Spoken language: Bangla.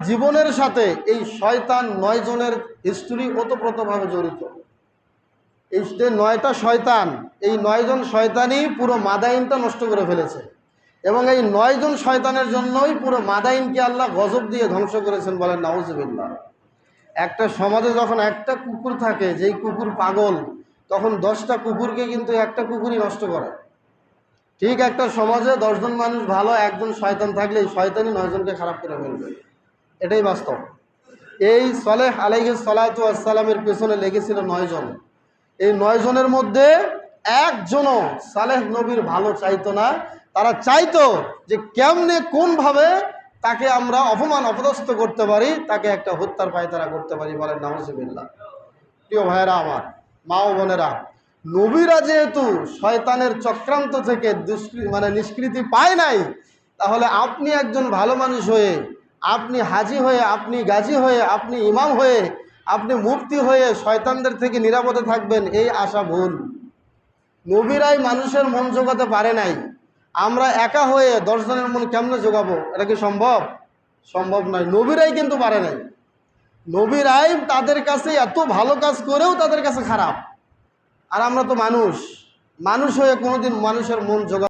জীবনের সাথে এই শয়তান 9 জনের হিস্টোরি ওতপ্রোতভাবে জড়িত। এই যে 9টা শয়তান, এই 9 জন শয়তানই পুরো মাদাইনটা নষ্ট করে ফেলেছে, এবং এই 9 জন শয়তানের জন্যই পুরো মাদাইনকে আল্লাহ গজব দিয়ে ধ্বংস করেছেন, বলেন নাউজুবিল্লাহ। একটা সমাজে যখন একটা কুকুর থাকে, যেই কুকুর পাগল, তখন 10টা কুকুরকে কিন্তু একটা কুকুরই নষ্ট করে। ঠিক একটা সমাজে 10 জন মানুষ ভালো, একজন শয়তান থাকলে এই শয়তানই 9 জনকে খারাপ করে ফেলবে, এটাই বাস্তব। এই সালেহ আলাইহিস সালাতু ওয়াস সালামের পেছনে লেগেছিল 9 জন। এই 9 জনের মধ্যে একজনও সালেহ নবীর ভালো চাইতো না। তারা চাইতো যে কেমনে কোনভাবে তাকে আমরা অপদস্থ করতে পারি, তাকে একটা হত্যার পায়তারা করতে পারি, বলেন নাউজুবিল্লাহ। প্রিয় ভাইয়েরা আমার, মা ও বোনেরা, নবীরা যেহেতু শয়তানের চক্রান্ত থেকে নিষ্কৃতি পায় নাই, তাহলে আপনি একজন ভালো মানুষ হয়ে, আপনি হাজি হয়ে, আপনি গাজী হয়ে, আপনি ইমাম হয়ে, আপনি মুফতি হয়ে শয়তানদের থেকে নিরাপদে থাকবেন, এই আশা ভুল। নবীরাই মানুষের মন জোগাতে পারে নাই, আমরা একা হয়ে 10 জনের মন কেমনে জোগাবো? এটা কি সম্ভব? সম্ভব নয়। নবীরাই কিন্তু পারে নাই। নবীরাই তাদের কাছে এত ভালো কাজ করেও তাদের কাছে খারাপ। আর আমরা তো মানুষ হয়ে কোনোদিন মানুষের মন জোগাবো